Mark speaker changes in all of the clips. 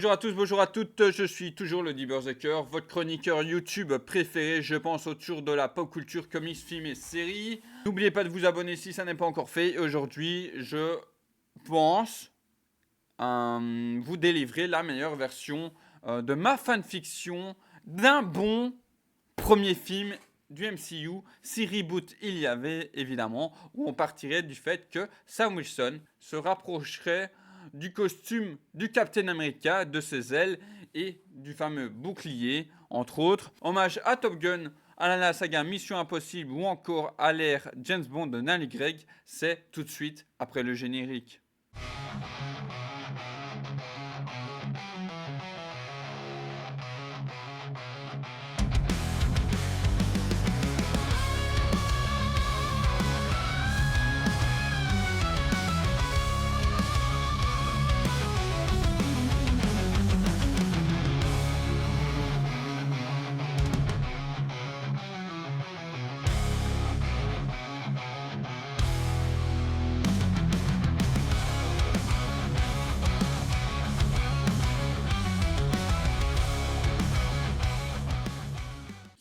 Speaker 1: Bonjour à tous, bonjour à toutes, je suis toujours le Berserker, votre chroniqueur YouTube préféré, je pense autour de la pop culture, comics, films et séries. N'oubliez pas de vous abonner si ça n'est pas encore fait. Aujourd'hui, je pense vous délivrer la meilleure version de ma fanfiction d'un bon premier film du MCU, si reboot il y avait évidemment, où on partirait du fait que Sam Wilson se rapprocherait du costume du Captain America, de ses ailes et du fameux bouclier, entre autres. Hommage à Top Gun, à la saga Mission Impossible ou encore à l'ère James Bond de Daniel Craig, c'est tout de suite après le générique.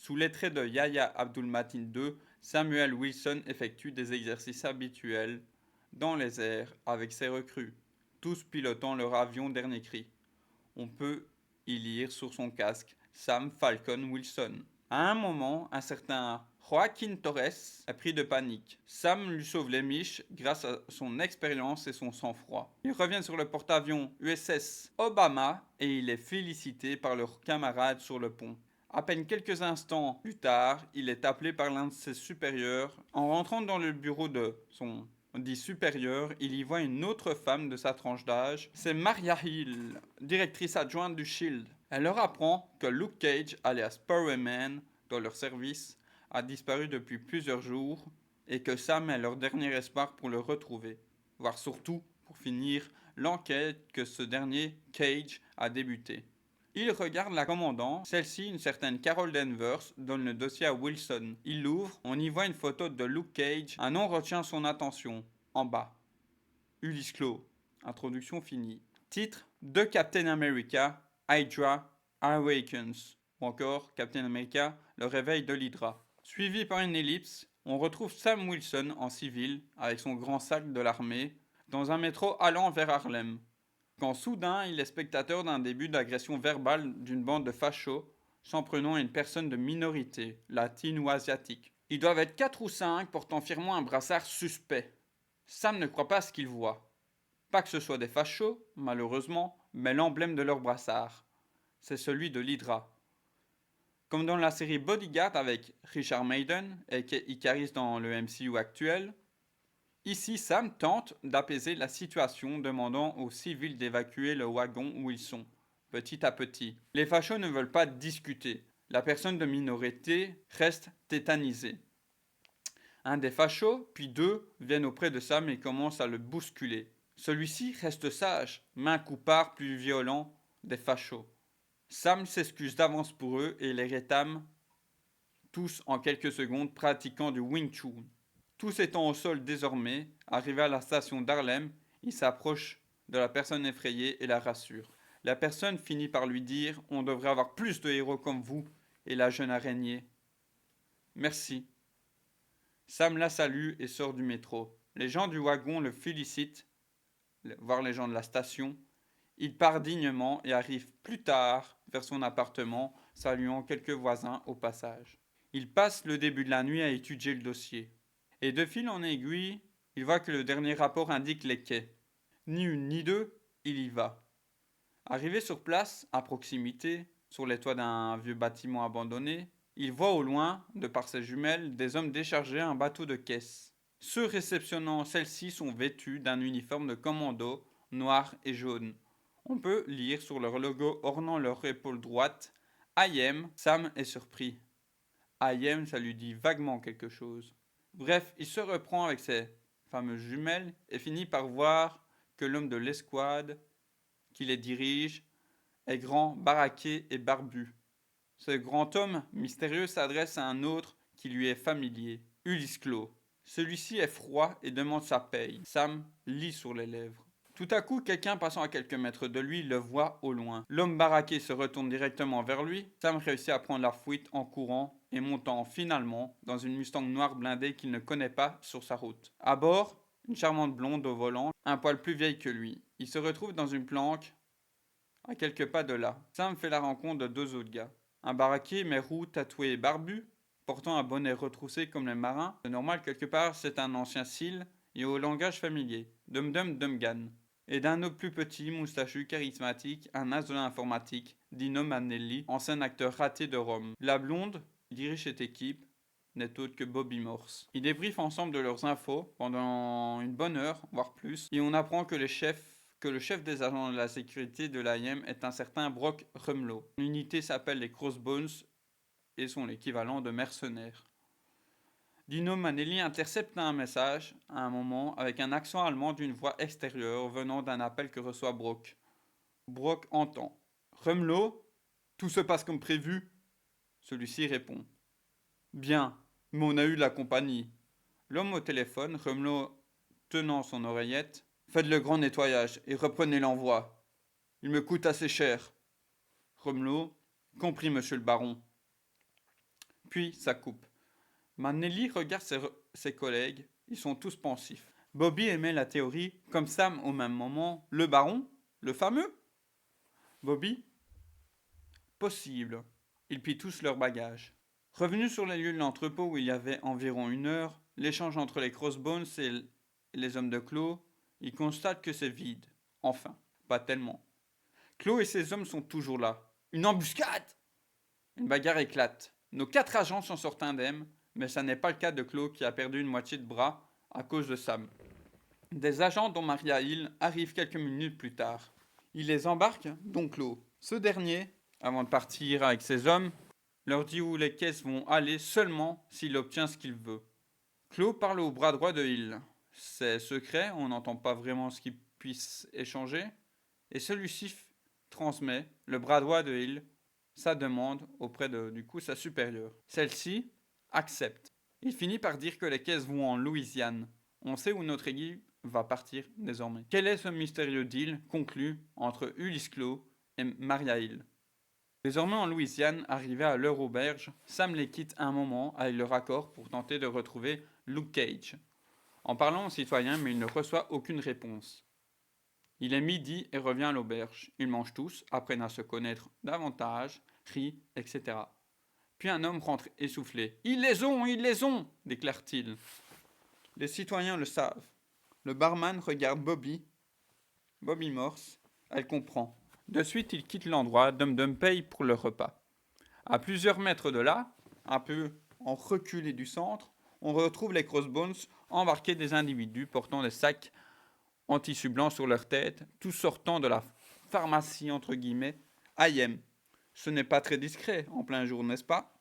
Speaker 1: Sous les traits de Yahya Abdul-Mateen II, Samuel Wilson effectue des exercices habituels dans les airs avec ses recrues, tous pilotant leur avion dernier cri. On peut y lire sur son casque Sam Falcon Wilson. À un moment, un certain Joaquin Torres est pris de panique. Sam lui sauve les miches grâce à son expérience et son sang-froid. Il revient sur le porte-avions USS Obama et il est félicité par leurs camarades sur le pont. À peine quelques instants plus tard, il est appelé par l'un de ses supérieurs. En rentrant dans le bureau de son dit supérieur, il y voit une autre femme de sa tranche d'âge. C'est Maria Hill, directrice adjointe du Shield. Elle leur apprend que Luke Cage, alias Sparrowman, dans leur service, a disparu depuis plusieurs jours et que Sam est leur dernier espoir pour le retrouver, voire surtout pour finir l'enquête que ce dernier, Cage, a débutée. Il regarde la commandant, celle-ci, une certaine Carol Danvers, donne le dossier à Wilson. Il l'ouvre, on y voit une photo de Luke Cage, un nom retient son attention, en bas. Ulysse Claw. Introduction finie. Titre de Captain America, Hydra Awakens, ou encore Captain America, le réveil de l'Hydra. Suivi par une ellipse, on retrouve Sam Wilson en civil, avec son grand sac de l'armée, dans un métro allant vers Harlem. Quand soudain il est spectateur d'un début d'agression verbale d'une bande de fachos s'en prenant à une personne de minorité, latine ou asiatique. Ils doivent être 4 ou 5 portant fièrement un brassard suspect. Sam ne croit pas ce qu'il voit. Pas que ce soit des fachos, malheureusement, mais l'emblème de leur brassard. C'est celui de l'Hydra. Comme dans la série Bodyguard avec Richard Madden et Icaris dans le MCU actuel, ici, Sam tente d'apaiser la situation, demandant aux civils d'évacuer le wagon où ils sont, petit à petit. Les fachos ne veulent pas discuter. La personne de minorité reste tétanisée. Un des fachos, puis deux, viennent auprès de Sam et commencent à le bousculer. Celui-ci reste sage, mais un coup part plus violent des fachos. Sam s'excuse d'avance pour eux et les rétame tous en quelques secondes pratiquant du Wing Chun. Tous étant au sol désormais, arrivé à la station d'Harlem, il s'approche de la personne effrayée et la rassure. La personne finit par lui dire « On devrait avoir plus de héros comme vous » et la jeune araignée. « Merci. » Sam la salue et sort du métro. Les gens du wagon le félicitent, voire les gens de la station. Il part dignement et arrive plus tard vers son appartement, saluant quelques voisins au passage. Il passe le début de la nuit à étudier le dossier. Et de fil en aiguille, il voit que le dernier rapport indique les quais. Ni une ni deux, il y va. Arrivé sur place, à proximité, sur les toits d'un vieux bâtiment abandonné, il voit au loin, de par ses jumelles, des hommes décharger un bateau de caisse. Ceux réceptionnant celle-ci sont vêtus d'un uniforme de commando, noir et jaune. On peut lire sur leur logo ornant leur épaule droite « I am ». Sam est surpris. I am, ça lui dit vaguement quelque chose. Bref, il se reprend avec ses fameuses jumelles et finit par voir que l'homme de l'escouade qui les dirige est grand, baraqué et barbu. Ce grand homme mystérieux s'adresse à un autre qui lui est familier, Ulysse Claw. Celui-ci est froid et demande sa paye. Sam lit sur les lèvres. Tout à coup, quelqu'un passant à quelques mètres de lui le voit au loin. L'homme baraqué se retourne directement vers lui. Sam réussit à prendre la fuite en courant et montant finalement dans une Mustang noire blindée qu'il ne connaît pas sur sa route. À bord, une charmante blonde au volant, un poil plus vieille que lui. Il se retrouve dans une planque à quelques pas de là. Sam fait la rencontre de deux autres gars. Un baraqué mais roux, tatoué et barbu, portant un bonnet retroussé comme les marins. C'est normal quelque part, c'est un ancien SEAL et au langage familier. Dum Dum Dumgan. Et d'un autre plus petit, moustachu, charismatique, un as de l'informatique, Dino Manelli, ancien acteur raté de Rome. La blonde, qui dirige cette équipe, n'est autre que Bobby Morse. Ils débriefent ensemble de leurs infos pendant une bonne heure, voire plus, et on apprend que le chef des agents de la sécurité de l'AIM est un certain Brock Rumlow. L'unité s'appelle les Crossbones et sont l'équivalent de mercenaires. Dino Manelli intercepte un message à un moment avec un accent allemand d'une voix extérieure venant d'un appel que reçoit Brock. Brock entend. Rumlow, tout se passe comme prévu. Celui-ci répond. Bien, mais on a eu la compagnie. L'homme au téléphone, Rumlow tenant son oreillette. Faites le grand nettoyage et reprenez l'envoi. Il me coûte assez cher. Rumlow, compris, monsieur le baron. Puis ça coupe. Manelli regarde ses collègues, ils sont tous pensifs. Bobby émet la théorie, comme Sam au même moment. Le baron? Le fameux? Bobby? Possible. Ils pillent tous leurs bagages. Revenus sur les lieux de l'entrepôt où il y avait environ une heure, l'échange entre les Crossbones et les hommes de Clos, ils constatent que c'est vide. Enfin, pas tellement. Clos et ses hommes sont toujours là. Une embuscade! Une bagarre éclate. Nos 4 agents s'en sortent indemnes, mais ça n'est pas le cas de Clos qui a perdu une moitié de bras à cause de Sam. Des agents dont Maria Hill arrivent quelques minutes plus tard. Il les embarque, dont Clos. Ce dernier, avant de partir avec ses hommes, leur dit où les caisses vont aller seulement s'il obtient ce qu'il veut. Clos parle au bras droit de Hill. C'est secret, on n'entend pas vraiment ce qu'ils puissent échanger, et celui-ci transmet, le bras droit de Hill, sa demande auprès de, sa supérieure. Celle-ci accepte. Il finit par dire que les caisses vont en Louisiane. On sait où notre équipe va partir désormais. Quel est ce mystérieux deal conclu entre Ulysse Clos et Maria Hill? Désormais en Louisiane, arrivé à leur auberge, Sam les quitte un moment avec leur accord pour tenter de retrouver Luke Cage. En parlant aux citoyens, mais il ne reçoit aucune réponse. Il est midi et revient à l'auberge. Ils mangent tous, apprennent à se connaître davantage, rient, etc. Puis un homme rentre essoufflé. Ils les ont, déclare-t-il. Les citoyens le savent. Le barman regarde Bobby Morse. Elle comprend. De suite, il quitte l'endroit. Dum Dum paye pour le repas. À plusieurs mètres de là, un peu en reculé du centre, on retrouve les Crossbones embarqués des individus portant des sacs en tissu blanc sur leur tête, tous sortant de la pharmacie entre guillemets IM. Ce n'est pas très discret en plein jour, n'est-ce pas?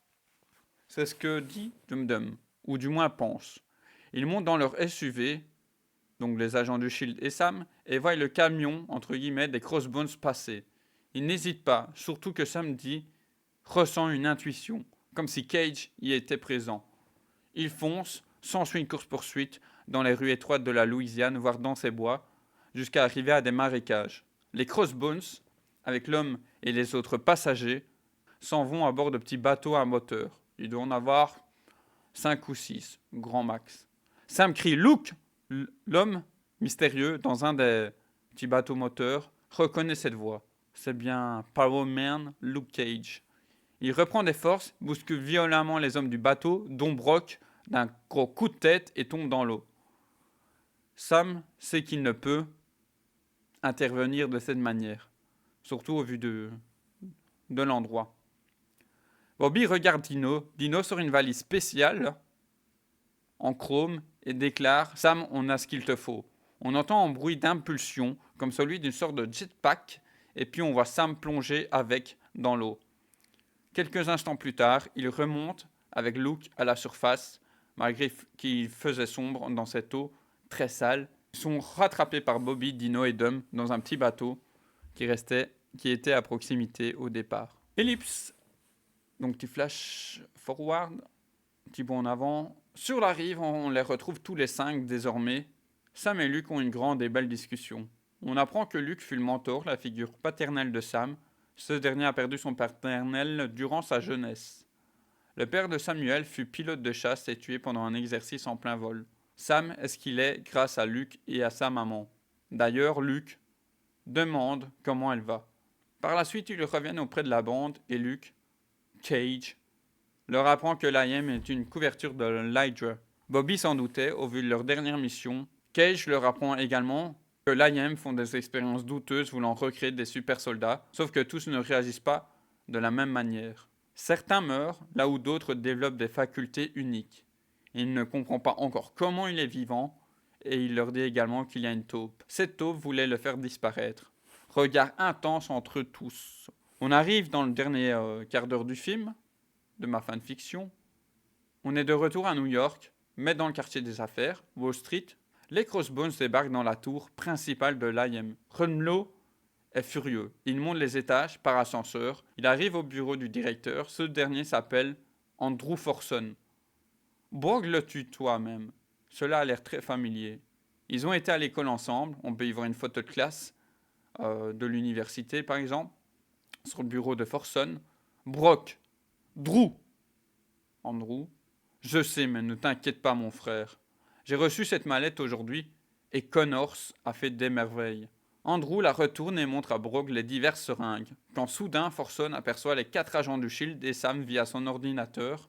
Speaker 1: C'est ce que dit Dum Dum, ou du moins pense. Ils montent dans leur SUV, donc les agents du Shield et Sam, et voient le camion entre guillemets des Crossbones passer. Ils n'hésitent pas, surtout que Sam dit ressent une intuition, comme si Cage y était présent. Ils foncent, s'ensuit une course-poursuite dans les rues étroites de la Louisiane, voire dans ses bois, jusqu'à arriver à des marécages. Les Crossbones, avec l'homme et les autres passagers, s'en vont à bord de petits bateaux à moteur. Il doit en avoir 5 ou 6, grand max. Sam crie « Look !» L'homme, mystérieux, dans un des petits bateaux moteurs, reconnaît cette voix. C'est bien Power Man Luke Cage. Il reprend des forces, bouscule violemment les hommes du bateau, dont Brock, d'un gros coup de tête et tombe dans l'eau. Sam sait qu'il ne peut intervenir de cette manière, surtout au vu de l'endroit. Bobby regarde Dino. Dino sort une valise spéciale en chrome et déclare « Sam, on a ce qu'il te faut ». On entend un bruit d'impulsion, comme celui d'une sorte de jetpack, et puis on voit Sam plonger avec dans l'eau. Quelques instants plus tard, il remonte avec Luke à la surface, malgré qu'il faisait sombre dans cette eau très sale. Ils sont rattrapés par Bobby, Dino et Dum dans un petit bateau qui était à proximité au départ. Ellipse. Donc petit flash forward, petit bond en avant. Sur la rive, on les retrouve tous les 5 désormais. Sam et Luke ont une grande et belle discussion. On apprend que Luke fut le mentor, la figure paternelle de Sam. Ce dernier a perdu son paternel durant sa jeunesse. Le père de Samuel fut pilote de chasse et tué pendant un exercice en plein vol. Sam est ce qu'il est grâce à Luke et à sa maman. D'ailleurs, Luke demande comment elle va. Par la suite, ils reviennent auprès de la bande et Luke, Cage, leur apprend que l'IM est une couverture de l'Hydra. Bobby s'en doutait au vu de leur dernière mission. Cage leur apprend également que l'IM font des expériences douteuses voulant recréer des super soldats, sauf que tous ne réagissent pas de la même manière. Certains meurent, là où d'autres développent des facultés uniques. Il ne comprend pas encore comment il est vivant, et il leur dit également qu'il y a une taupe. Cette taupe voulait le faire disparaître. Regard intense entre eux tous. On arrive dans le dernier quart d'heure du film, de ma fanfiction. On est de retour à New York, mais dans le quartier des affaires, Wall Street. Les Crossbones débarquent dans la tour principale de l'IM. Runlow est furieux. Il monte les étages par ascenseur. Il arrive au bureau du directeur. Ce dernier s'appelle Andrew Forson. Brogg le tutoie même. Cela a l'air très familier. Ils ont été à l'école ensemble. On peut y voir une photo de classe de l'université, par exemple, sur le bureau de Forson. Brock, Drew, Andrew. Je sais, mais ne t'inquiète pas, mon frère. J'ai reçu cette mallette aujourd'hui et Connors a fait des merveilles. Andrew la retourne et montre à Brock les diverses seringues. Quand soudain, Forson aperçoit les 4 agents du Shield et Sam via son ordinateur,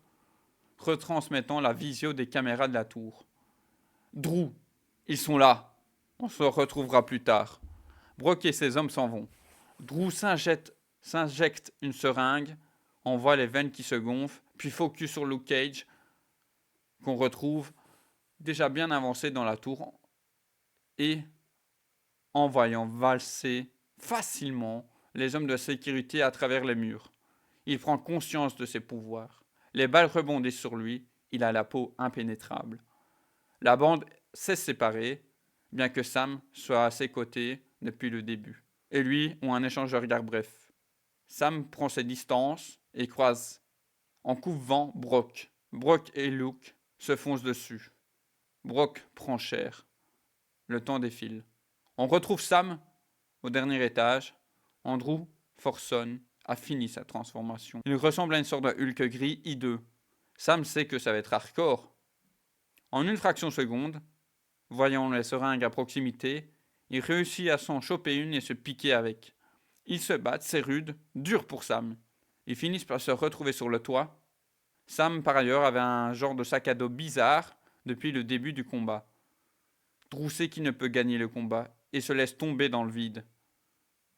Speaker 1: retransmettant la visio des caméras de la tour. Drew, ils sont là. On se retrouvera plus tard. Brock et ses hommes s'en vont. Drew s'injecte une seringue, on voit les veines qui se gonflent, puis focus sur Luke Cage, qu'on retrouve déjà bien avancé dans la tour et en voyant valser facilement les hommes de sécurité à travers les murs. Il prend conscience de ses pouvoirs. Les balles rebondissent sur lui, il a la peau impénétrable. La bande s'est séparée, bien que Sam soit à ses côtés depuis le début. Et lui ont un échange de regards bref. Sam prend ses distances et croise en coupe-vent Brock. Brock et Luke se foncent dessus. Brock prend cher. Le temps défile. On retrouve Sam au dernier étage. Andrew Forson a fini sa transformation. Il ressemble à une sorte de Hulk gris hideux. Sam sait que ça va être hardcore. En une fraction de seconde, voyant les seringues à proximité, il réussit à s'en choper une et se piquer avec. Ils se battent, c'est rude, dur pour Sam. Ils finissent par se retrouver sur le toit. Sam, par ailleurs, avait un genre de sac à dos bizarre depuis le début du combat. Drew sait qu'il ne peut gagner le combat et se laisse tomber dans le vide.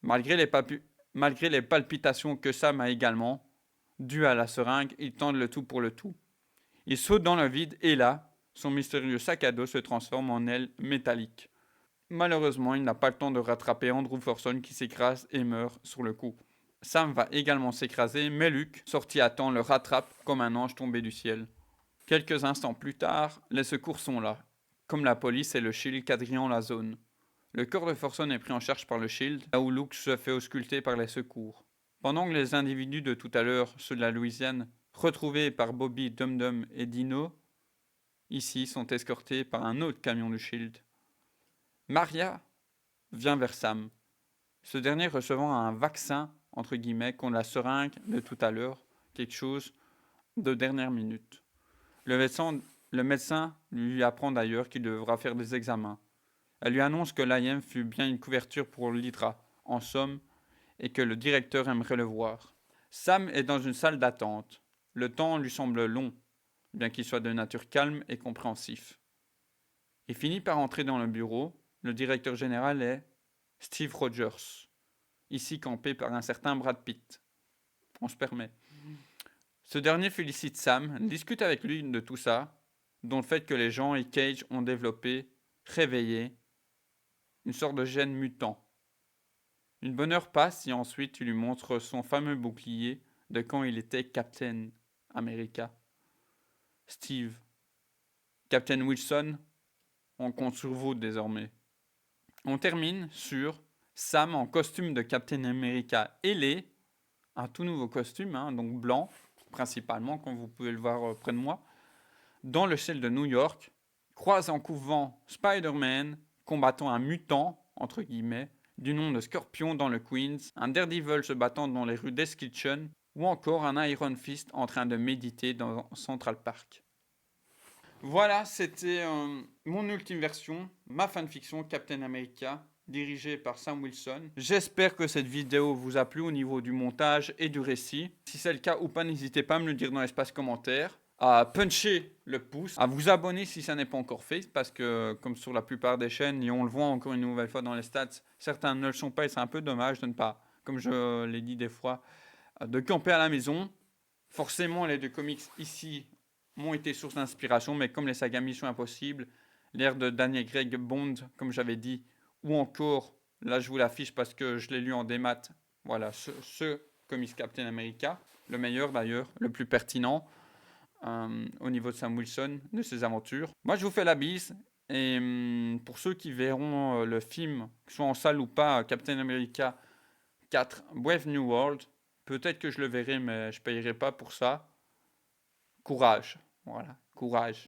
Speaker 1: Malgré les palpitations que Sam a également, dues à la seringue, il tente le tout pour le tout. Il saute dans le vide et là, son mystérieux sac à dos se transforme en aile métallique. Malheureusement, il n'a pas le temps de rattraper Andrew Forson qui s'écrase et meurt sur le coup. Sam va également s'écraser, mais Luke, sorti à temps, le rattrape comme un ange tombé du ciel. Quelques instants plus tard, les secours sont là, comme la police et le Shield quadrillant la zone. Le corps de Forson est pris en charge par le Shield, là où Luke se fait ausculter par les secours. Pendant que les individus de tout à l'heure, ceux de la Louisiane, retrouvés par Bobby, Dum-Dum et Dino, ici sont escortés par un autre camion du Shield. Maria vient vers Sam, ce dernier recevant un vaccin, entre guillemets, contre la seringue de tout à l'heure, quelque chose de dernière minute. Le médecin lui apprend d'ailleurs qu'il devra faire des examens. Elle lui annonce que l'IM fut bien une couverture pour l'Hydra, en somme, et que le directeur aimerait le voir. Sam est dans une salle d'attente. Le temps lui semble long, bien qu'il soit de nature calme et compréhensif. Il finit par entrer dans le bureau. Le directeur général est Steve Rogers, ici campé par un certain Brad Pitt. On se permet. Ce dernier félicite Sam, discute avec lui de tout ça, dont le fait que les gens et Cage ont développé, réveillé, une sorte de gène mutant. Une bonne heure passe et ensuite il lui montre son fameux bouclier de quand il était Captain America. Steve, Captain Wilson, on compte sur vous désormais. On termine sur Sam en costume de Captain America ailé, un tout nouveau costume, donc blanc, principalement, comme vous pouvez le voir près de moi, dans le ciel de New York, croise en couvent Spider-Man, combattant un mutant entre guillemets, du nom de Scorpion dans le Queens, un Daredevil se battant dans les rues d'Hell's Kitchen, ou encore un Iron Fist en train de méditer dans Central Park. Voilà, c'était mon ultime version, ma fanfiction Captain America, dirigée par Sam Wilson. J'espère que cette vidéo vous a plu au niveau du montage et du récit. Si c'est le cas ou pas, n'hésitez pas à me le dire dans l'espace commentaire, à puncher le pouce, à vous abonner si ça n'est pas encore fait, parce que comme sur la plupart des chaînes, et on le voit encore une nouvelle fois dans les stats, certains ne le sont pas et c'est un peu dommage de ne pas, comme je l'ai dit des fois, de camper à la maison. Forcément, les deux comics ici m'ont été source d'inspiration, mais comme les sagas Mission Impossible, l'ère de Daniel Craig Bond, comme j'avais dit, ou encore, là je vous l'affiche parce que je l'ai lu en démat, voilà, ce comics Captain America, le meilleur d'ailleurs, le plus pertinent au niveau de Sam Wilson, de ses aventures. Moi je vous fais la bise, et pour ceux qui verront le film, que ce soit en salle ou pas, Captain America 4, Brave New World, peut-être que je le verrai, mais je ne payerai pas pour ça. Courage. Voilà, courage.